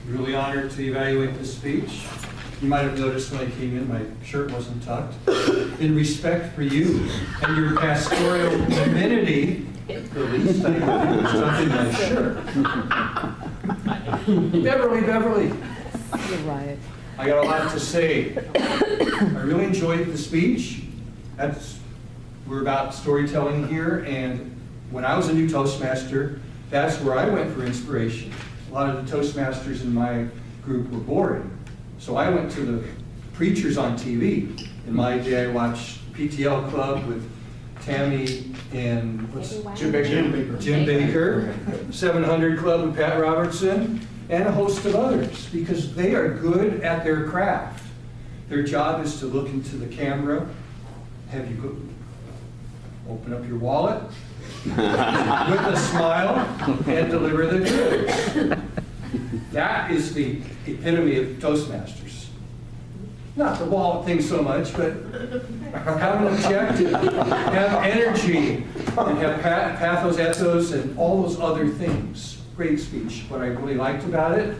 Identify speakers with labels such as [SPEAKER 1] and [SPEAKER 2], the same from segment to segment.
[SPEAKER 1] Really honored to evaluate this speech. You might have noticed when I came in, my shirt wasn't tucked. In respect for you and your pastoral divinity, the least I could do was tuck in my shirt. Beverly.
[SPEAKER 2] You're right.
[SPEAKER 1] I got a lot to say. I really enjoyed the speech. We're about storytelling here, and when I was a new Toastmaster, that's where I went for inspiration. A lot of the Toastmasters in my group were boring. So I went to the preachers on TV. In my day, I watched PTL Club with Tammy and
[SPEAKER 3] Jim Baker.
[SPEAKER 1] Jim Baker, 700 Club with Pat Robertson, and a host of others, because they are good at their craft. Their job is to look into the camera, have you go, open up your wallet with a smile and deliver the goods. That is the epitome of Toastmasters. Not the wallet thing so much, but have an objective, have energy, and have pathos, ethos, and all those other things. Great speech. What I really liked about it,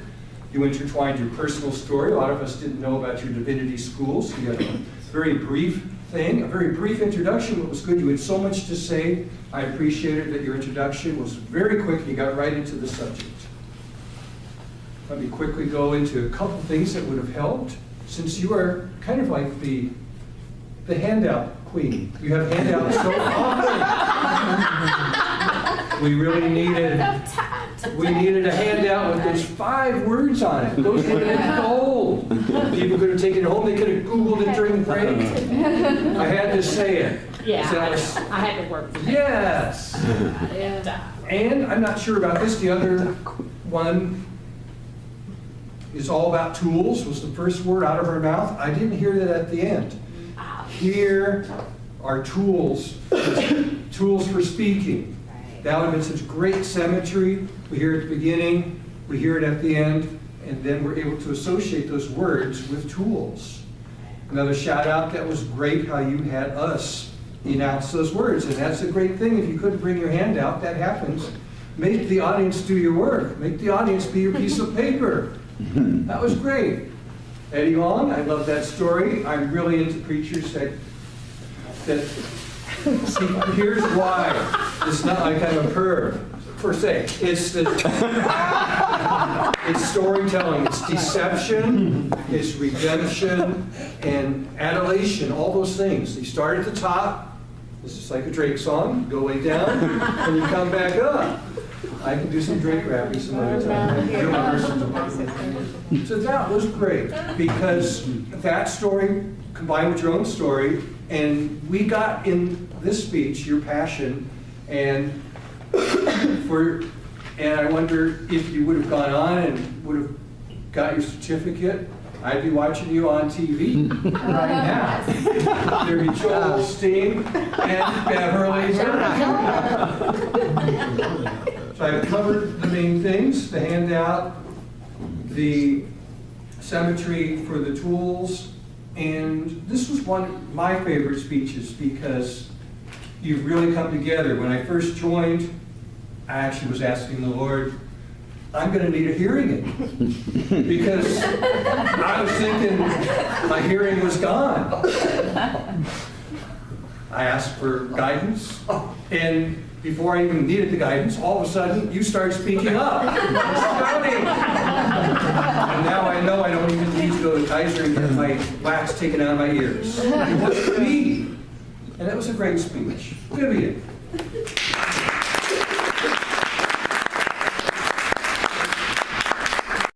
[SPEAKER 1] you intertwined your personal story. A lot of us didn't know about your divinity schools. You had a very brief thing, a very brief introduction, but was good. You had so much to say. I appreciated that your introduction was very quick. You got right into the subject. Let me quickly go into a couple things that would have helped, since you are kind of like the handout queen. You have handouts so often. We really needed a handout with those 5 words on it. Those would have been gold. People could have taken it home. They could have Googled it during the break. I had to say it.
[SPEAKER 3] Yeah, I had to work.
[SPEAKER 1] Yes. And I'm not sure about this. The other one is all about tools, was the first word out of her mouth. I didn't hear that at the end. Here are tools, tools for speaking. That would have been such great symmetry. We hear it at the beginning, we hear it at the end, and then we're able to associate those words with tools. Another shout out, that was great how you had us enact those words, and that's a great thing. If you couldn't bring your hand out, that happens. Make the audience do your work. Make the audience be your piece of paper. That was great. Eddie Long, I love that story. I'm really into preachers that see, here's why. It's not like I'm a perv, per se. It's storytelling. It's deception. It's redemption and adulation. All those things. You start at the top. This is like a Drake song. Go way down, and you come back up. I can do some Drake rapping some other time. So that was great, because that story combined with your own story, and we got in this speech your passion, and I wonder if you would have gone on and would have got your certificate. I'd be watching you on TV right now. There'd be Joel Osteen and Beverly. So I've covered the main things, the handout, the symmetry for the tools, and this was one of my favorite speeches because you've really come together. When I first joined, I actually was asking the Lord, I'm going to need a hearing aid, because I was thinking my hearing was gone. I asked for guidance, and before I even needed the guidance, all of a sudden, you start speaking up, shouting. And now I know I don't even need to go to Kaiser and get my wax taken out of my ears. It was me. And that was a great speech. Vivian.